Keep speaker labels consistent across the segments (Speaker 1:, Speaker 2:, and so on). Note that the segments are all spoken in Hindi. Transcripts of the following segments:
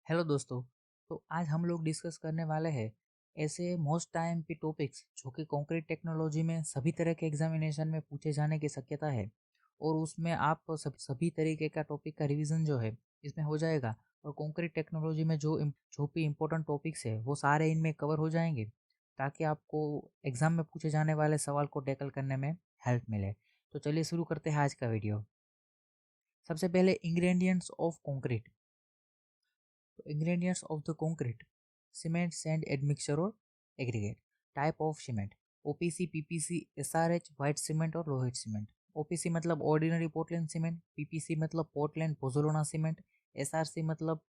Speaker 1: हेलो दोस्तों। तो आज हम लोग डिस्कस करने वाले हैं ऐसे मोस्ट टाइम पे टॉपिक्स जो कि कंक्रीट टेक्नोलॉजी में सभी तरह के एग्जामिनेशन में पूछे जाने की शक्यता है। और उसमें आप सभी तरीके का टॉपिक का रिवीजन जो है इसमें हो जाएगा। और कंक्रीट टेक्नोलॉजी में जो भी इम्पोर्टेंट टॉपिक्स है वो सारे इनमें कवर हो जाएंगे, ताकि आपको एग्जाम में पूछे जाने वाले सवाल को टैकल करने में हेल्प मिले। तो चलिए शुरू करते हैं आज का वीडियो। सबसे पहले ingredients of concrete. Ingredients of the concrete: cement, sand, admixture और aggregate. Type of cement: OPC, PPC, SRH, white cement और लोहेट सीमेंट। OPC मतलब ऑर्डिनरी पोर्टलैंड सीमेंट, PPC मतलब पोर्टलैंड पोज़ोलाना सीमेंट, SRC मतलब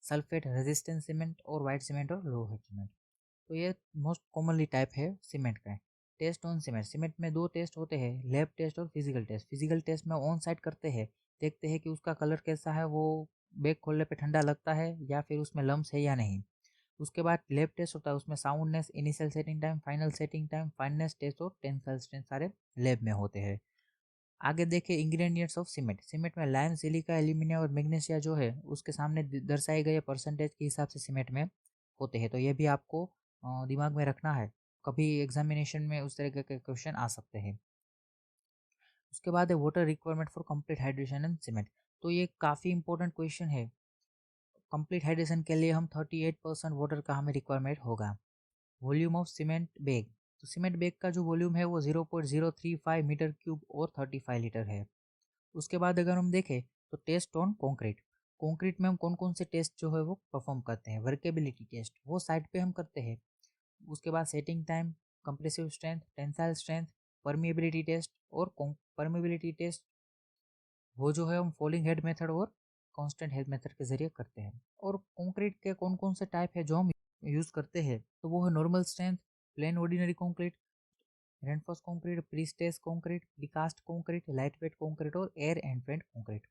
Speaker 1: सल्फेट रेजिस्टेंट सीमेंट और व्हाइट सीमेंट और लोहेट सीमेंट। तो ये मोस्ट कॉमनली टाइप है सीमेंट का। टेस्ट ऑन सीमेंट: सीमेंट में दो टेस्ट होते हैं, लैब टेस्ट और फिजिकल टेस्ट। फिजिकल टेस्ट में ऑन साइट करते हैं, देखते हैं कि उसका कलर कैसा है, वो बैग खोलने पे ठंडा लगता है या फिर उसमें लम्स है या नहीं। उसके बाद लैब टेस्ट होता है, उसमें soundness, initial setting time, final setting time, fineness test और टेंसाइल स्ट्रेंथ सारे लैब में होते हैं। आगे देखें इंग्रेडिएंट्स ऑफ सीमेंट। सीमेंट में लाइम, सिलिका, एल्यूमिनियम और मैग्नीशिया जो है उसके सामने दर्शाए गए परसेंटेज के हिसाब से सीमेंट में होते हैं। तो ये भी आपको दिमाग में रखना है, कभी एग्जामिनेशन में उस तरह के क्वेश्चन आ सकते हैं। उसके बाद है water requirement for complete hydration and cement. तो ये काफ़ी इंपॉर्टेंट क्वेश्चन है। कंप्लीट हाइड्रेशन के लिए हम 38% वाटर का हमें रिक्वायरमेंट होगा। वॉल्यूम ऑफ सीमेंट बैग: तो सीमेंट बैग का जो वॉल्यूम है वो 0.035 मीटर क्यूब और 35 लीटर है। उसके बाद अगर हम देखें तो टेस्ट ऑन कंक्रीट। कंक्रीट में हम कौन कौन से टेस्ट जो है वो परफॉर्म करते हैं। वर्केबिलिटी टेस्ट वो साइट पे हम करते हैं। उसके बाद setting time, compressive strength, tensile strength, permeability test और परमिएबिलिटी टेस्ट वो जो है हम फॉलिंग हेड मेथड और कांस्टेंट हेड मेथड के जरिए करते हैं। और कंक्रीट के कौन कौन से टाइप है जो हम यूज़ करते हैं, तो वो है normal strength, plain ordinary concrete, reinforce concrete, prestress concrete, precast concrete, light weight concrete और एयर एंड कंक्रीट।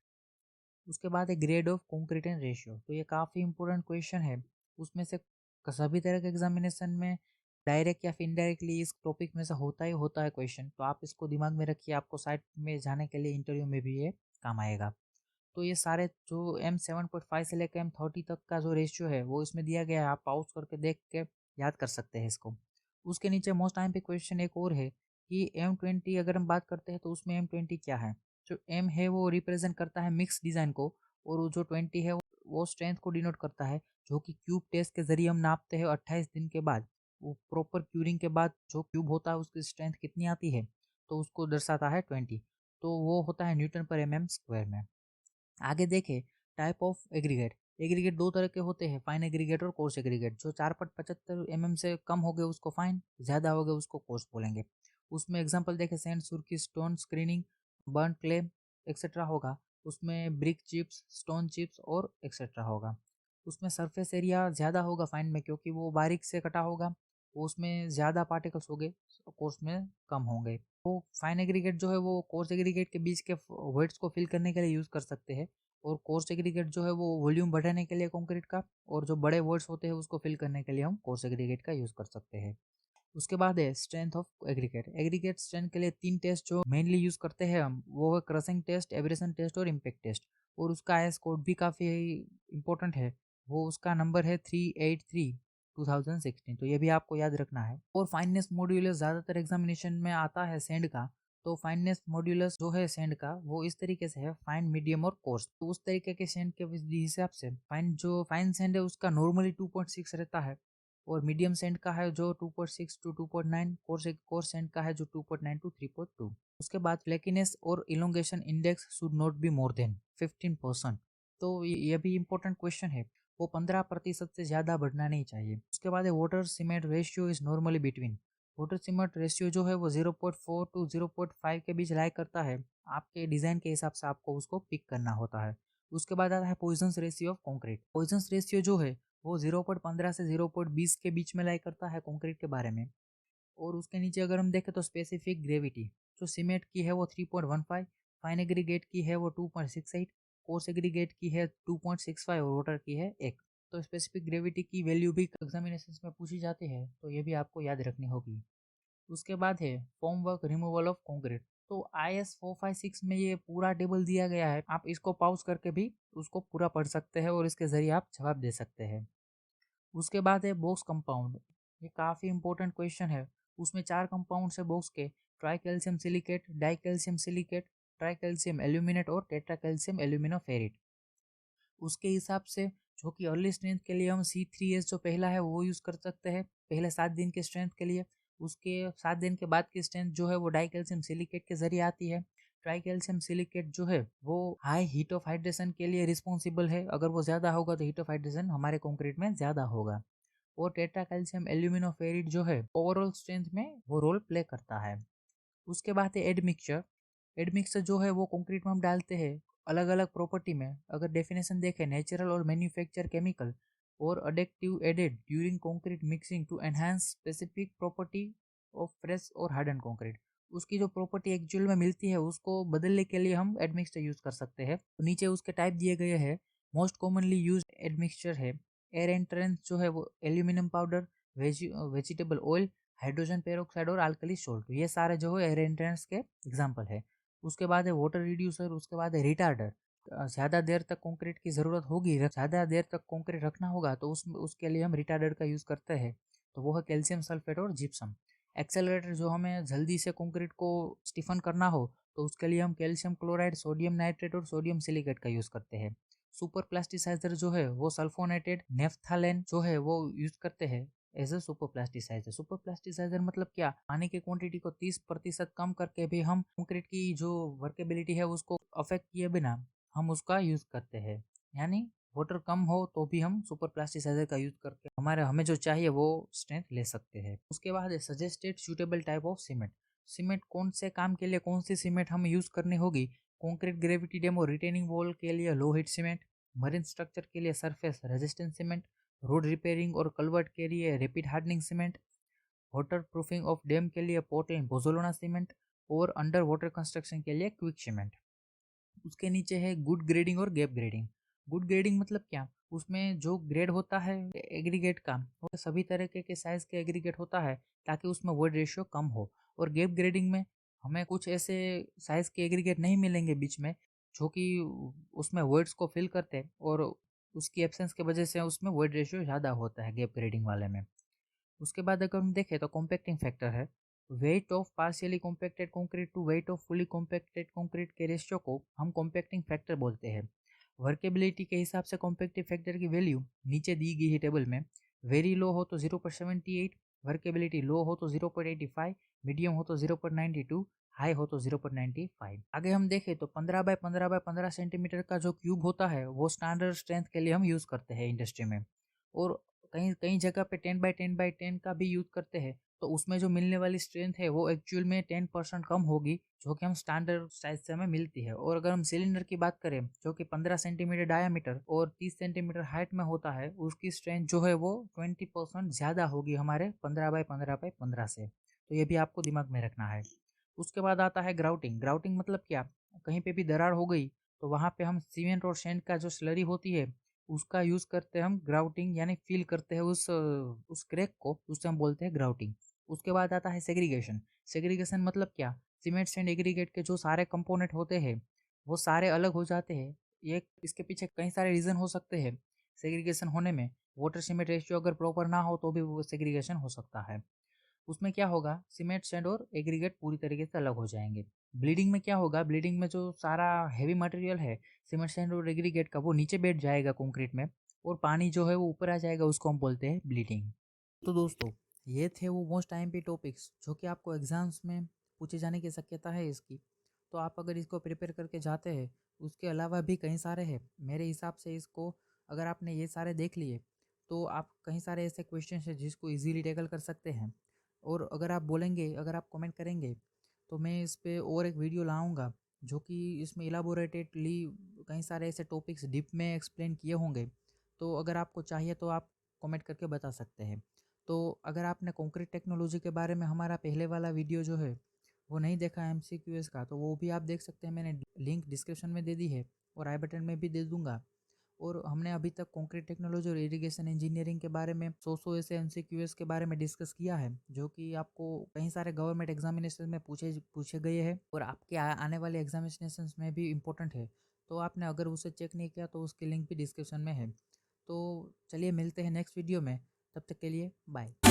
Speaker 1: उसके बाद है grade of concrete and ratio. तो ये काफ़ी इंपॉर्टेंट क्वेश्चन है। उसमें से सभी तरह के एग्जामिनेशन में डायरेक्ट या फिर इनडायरेक्टली इस टॉपिक में से होता ही होता है क्वेश्चन। तो आप इसको दिमाग में रखिए, आपको साइट में जाने के लिए इंटरव्यू में भी ये काम आएगा। तो ये सारे जो M7.5 से लेकर M30 तक का जो रेशियो है वो इसमें दिया गया है, आप पाउज करके देख के याद कर सकते हैं इसको। उसके नीचे मोस्ट टाइम पे क्वेश्चन एक और है कि M20 अगर हम बात करते हैं तो उसमें M20 क्या है। जो M है वो रिप्रेजेंट करता है मिक्स डिज़ाइन को, और वो जो 20 है वो स्ट्रेंथ को डिनोट करता है, जो कि क्यूब टेस्ट के जरिए हम नापते हैं 28 दिन के बाद। वो प्रॉपर क्यूरिंग के बाद जो क्यूब होता है उसकी स्ट्रेंथ कितनी आती है, तो उसको दर्शाता है 20। तो वो होता है न्यूटन पर mm² में। आगे देखें टाइप ऑफ एग्रीगेट। एग्रीगेट दो तरह के होते हैं, फाइन एग्रीगेट और कोर्स एग्रीगेट। जो 4.75 से कम हो गए उसको फाइन, ज़्यादा हो गए उसको कोर्स बोलेंगे। उसमें एग्जांपल देखें सैंड, सुर्खी, stone, screening, burn clay etcetera होगा। उसमें ब्रिक चिप्स, स्टोन चिप्स और एक्सेट्रा होगा। उसमें सरफेस एरिया ज़्यादा होगा फाइन में, क्योंकि वो बारीक से कटा होगा, वो उसमें ज़्यादा पार्टिकल्स होंगे, कोर्स में कम होंगे। वो फाइन एग्रीगेट जो है वो कोर्स एग्रीगेट के बीच के वॉइड्स को फिल करने के लिए यूज़ कर सकते हैं। और कोर्स एग्रीगेट जो है वो वॉल्यूम बढ़ाने के लिए कंक्रीट का, और जो बड़े वॉइड्स होते हैं उसको फिल करने के लिए हम कोर्स एग्रीगेट का यूज़ कर सकते हैं। उसके बाद है strength of aggregate. Aggregate strength के लिए 3 टेस्ट जो मेनली यूज़ करते हैं हम, वो है क्रशिंग टेस्ट, एब्रेशन टेस्ट और इम्पैक्ट टेस्ट। और उसका आईएस कोड भी काफ़ी इंपॉर्टेंट है, वो उसका नंबर है 383/2016। तो ये भी आपको याद रखना है। और फाइननेस मॉड्यूलस ज़्यादातर एग्जामिनेशन में आता है सैंड का। तो फाइननेस मॉड्यूलस जो है सैंड का वो इस तरीके से है, फाइन, मीडियम और कोर्स। तो उस तरीके के सैंड के हिसाब से फाइन सैंड है उसका नॉर्मली 2.6 रहता है, और मीडियम सेंट का है जो 2.6 टू 2.9, कोर्स सेंट का है जो 2.9 टू 3.2। उसके बाद फ्लेकीनेस और elongation index should not be more than 15%। तो ये भी इंपॉर्टेंट क्वेश्चन है, वो 15% से ज़्यादा बढ़ना नहीं चाहिए। उसके बाद है water cement ratio is normally between. Water cement ratio जो है वो 0.4 टू 0.5 के बीच लाई करता है। आपके डिज़ाइन के हिसाब से आपको उसको पिक करना होता है। उसके बाद आता है Poisson's ratio of concrete. Poisson's ratio जो है वो 0.15 से 0.20 के बीच में लाई करता है कंक्रीट के बारे में। और उसके नीचे अगर हम देखें तो स्पेसिफिक ग्रेविटी जो सीमेंट की है वो 3.15, फाइन एग्रीगेट की है वो 2.68, कोर्स एग्रीगेट की है 2.65 और वाटर की है 1। तो स्पेसिफिक ग्रेविटी की वैल्यू भी एग्जामिनेशन में पूछी जाती है, तो ये भी आपको याद रखनी होगी। उसके बाद है form work removal of concrete. तो IS 456 में ये पूरा टेबल दिया गया है, आप इसको पॉज करके भी उसको पूरा पढ़ सकते हैं और इसके ज़रिए आप जवाब दे सकते हैं। उसके बाद है बॉक्स कंपाउंड, ये काफ़ी इंपॉर्टेंट क्वेश्चन है। उसमें 4 कंपाउंड्स है बॉक्स के, try calcium silicate, die calcium silicate, try calcium aluminate और टेट्रा कैल्शियम एल्यूमिनोफेरिट। उसके हिसाब से जो कि अर्ली स्ट्रेंथ के लिए हम C3S जो पहला है वो यूज़ कर सकते हैं पहले 7 दिन के स्ट्रेंथ के लिए। उसके 7 दिन के बाद की स्ट्रेंथ जो है वो डाई कैल्शियम सिलिकेट के जरिए आती है। ट्राई कैल्शियम सिलिकेट जो है वो हाई हीट ऑफ हाइड्रेशन के लिए रिस्पॉन्सिबल है, अगर वो ज़्यादा होगा तो हीट ऑफ हाइड्रेशन हमारे कंक्रीट में ज़्यादा होगा। और टेट्रा कैल्शियम एल्यूमिनोफेरिट जो है ओवरऑल स्ट्रेंथ में वो रोल प्ले करता है। उसके बाद है एडमिक्सचर। एडमिक्सचर जो है वो कंक्रीट में हम डालते हैं अलग अलग प्रॉपर्टी में। अगर डेफिनेशन देखें, नेचुरल और मैन्युफैक्चर केमिकल और अडेक्टिव added during concrete mixing to enhance specific property of fresh और हार्डन कंक्रीट। उसकी जो प्रॉपर्टी एक्चुअल में मिलती है उसको बदलने के लिए हम एडमिक्सचर यूज कर सकते हैं। तो नीचे उसके टाइप दिए गए हैं। मोस्ट कॉमनली यूज एडमिक्सचर है एयर एंट्रेंस जो है वो aluminium powder, vegetable oil, hydrogen peroxide और अल्कली सोल्ट, ये सारे जो है एयर एंट्रेंस के एग्जाम्पल है। उसके बाद है वाटर रिड्यूसर, उसके बाद है रिटार्डर। ज़्यादा देर तक कंक्रीट की ज़रूरत होगी, ज़्यादा देर तक कंक्रीट रखना होगा तो उसके लिए हम रिटार्डर का यूज़ करते हैं, तो वो है कैल्शियम सल्फेट और जिप्सम। एक्सेलरेटर, जो हमें जल्दी से कंक्रीट को स्टिफन करना हो तो उसके लिए हम कैल्शियम क्लोराइड, सोडियम नाइट्रेट और सोडियम सिलिकेट का यूज़ करते हैं। सुपर प्लास्टिसाइजर जो है वो सल्फोनेटेड नेफ्थालेन जो है वो यूज़ करते हैं as a super plasticizer. Super plasticizer मतलब क्या, पानी की क्वांटिटी को 30% कम करके भी हम कंक्रीट की जो वर्केबिलिटी है उसको अफेक्ट किए बिना हम उसका यूज करते हैं। यानी वाटर कम हो तो भी हम सुपर प्लास्टिसाइजर का यूज करके हमें जो चाहिए वो स्ट्रेंथ ले सकते हैं। उसके बाद है suggested suitable type of cement. Cement कौन से काम के लिए कौन सी सीमेंट हमें यूज करनी होगी। कंक्रीट ग्रेविटी डैम और रिटेनिंग वॉल के लिए low heat cement, marine structure के लिए surface resistant cement, road repairing और कलवर्ट के लिए rapid hardening cement, water proofing of dam के लिए पोर्टलैंड बोजोलोना सीमेंट और अंडर वाटर कंस्ट्रक्शन के लिए क्विक सीमेंट। उसके नीचे है गुड ग्रेडिंग और गैप ग्रेडिंग। गुड ग्रेडिंग मतलब क्या, उसमें जो ग्रेड होता है एग्रीगेट का वो सभी तरीके के साइज के एग्रीगेट होता है ताकि उसमें वर्ड रेशियो कम हो। और गैप ग्रेडिंग में हमें कुछ ऐसे साइज के एग्रीगेट नहीं मिलेंगे बीच में जो कि उसमें वर्ड्स को फिल करते हैं, और उसकी एब्सेंस की वजह से उसमें वर्ड रेशियो ज़्यादा होता है गैप ग्रेडिंग वाले में। उसके बाद अगर हम देखें तो कॉम्पैक्टिंग फैक्टर है। Weight of partially compacted concrete to weight of fully compacted concrete के रेशियो को हम कॉम्पैक्टिंग फैक्टर बोलते हैं। वर्केबिलिटी के हिसाब से कॉम्पैक्टिव फैक्टर की वैल्यू नीचे दी गई है टेबल में। वेरी लो हो तो 0.78, वर्केबिलिटी लो हो तो 0.85, मीडियम हो तो 0.92, हाई हो तो 0.95। आगे हम देखें तो 15 बाय 15 बाय 15 सेंटीमीटर का जो क्यूब होता है वो स्टैंडर्ड स्ट्रेंथ के लिए हम यूज़ करते हैं इंडस्ट्री में। और कहीं कहीं जगह पे 10 बाय 10 बाय 10 का भी यूज़ करते हैं, तो उसमें जो मिलने वाली स्ट्रेंथ है वो एक्चुअल में 10% कम होगी जो कि हम स्टैंडर्ड साइज से हमें मिलती है। और अगर हम सिलेंडर की बात करें जो कि 15 सेंटीमीटर डायामीटर और 30 सेंटीमीटर हाइट में होता है, उसकी स्ट्रेंथ जो है वो 20% ज़्यादा होगी हमारे 15 बाय 15 बाय 15 से। तो ये भी आपको दिमाग में रखना है। उसके बाद आता है ग्राउटिंग। ग्राउटिंग मतलब क्या, कहीं पे भी दरार हो गई तो वहाँ पे हम सीमेंट और सैंड का जो स्लरी होती है उसका यूज़ करते हैं हम ग्राउटिंग, यानी फिल करते हैं उस क्रैक को, उससे हम बोलते हैं ग्राउटिंग। उसके बाद आता है सेग्रीगेशन। सेग्रीगेशन मतलब क्या, सीमेंट सैंड एग्रीगेट के जो सारे कंपोनेंट होते हैं वो सारे अलग हो जाते हैं। ये इसके पीछे कई सारे रीज़न हो सकते हैं सेग्रीगेशन होने में। वाटर सीमेंट रेशियो अगर प्रॉपर ना हो तो भी वो सेग्रीगेशन हो सकता है। उसमें क्या होगा, सीमेंट सैंड और एग्रीगेट पूरी तरीके से अलग हो जाएंगे। ब्लीडिंग में क्या होगा, ब्लीडिंग में जो सारा हैवी मटेरियल है सीमेंट सैंड और एग्रीगेट का वो नीचे बैठ जाएगा कंक्रीट में, और पानी जो है वो ऊपर आ जाएगा, उसको हम बोलते हैं ब्लीडिंग। तो दोस्तों ये थे वो मोस्ट IMP टॉपिक्स जो कि आपको एग्जाम्स में पूछे जाने की शक्यता है इसकी। तो आप अगर इसको प्रिपेयर करके जाते हैं, उसके अलावा भी कई सारे हैं मेरे हिसाब से। इसको अगर आपने ये सारे देख लिए तो आप कई सारे ऐसे क्वेश्चन हैं जिसको इजीली टैकल कर सकते हैं। और अगर आप बोलेंगे, अगर आप कमेंट करेंगे तो मैं इस पे और एक वीडियो लाऊंगा जो कि इसमें इलाबोरेटेडली कई सारे ऐसे टॉपिक्स डीप में एक्सप्लेन किए होंगे। तो अगर आपको चाहिए तो आप कमेंट करके बता सकते हैं। तो अगर आपने कंक्रीट टेक्नोलॉजी के बारे में हमारा पहले वाला वीडियो जो है वो नहीं देखा है MCQS का, तो वो भी आप देख सकते हैं। मैंने लिंक डिस्क्रिप्शन में दे दी है और आई बटन में भी दे दूंगा। और हमने अभी तक कंक्रीट टेक्नोलॉजी और इरिगेशन इंजीनियरिंग के बारे में 100 ऐसे एमसीक्यूएस के बारे में डिस्कस किया है, जो कि आपको कई सारे गवर्नमेंट एग्जामिनेशन में पूछे गए हैं और आपके आने वाले एग्जामिनेशन में भी इम्पोर्टेंट है। तो आपने अगर उसे चेक नहीं किया तो उसकी लिंक भी डिस्क्रिप्शन में है। तो चलिए मिलते हैं नेक्स्ट वीडियो में, तब तक के लिए बाय।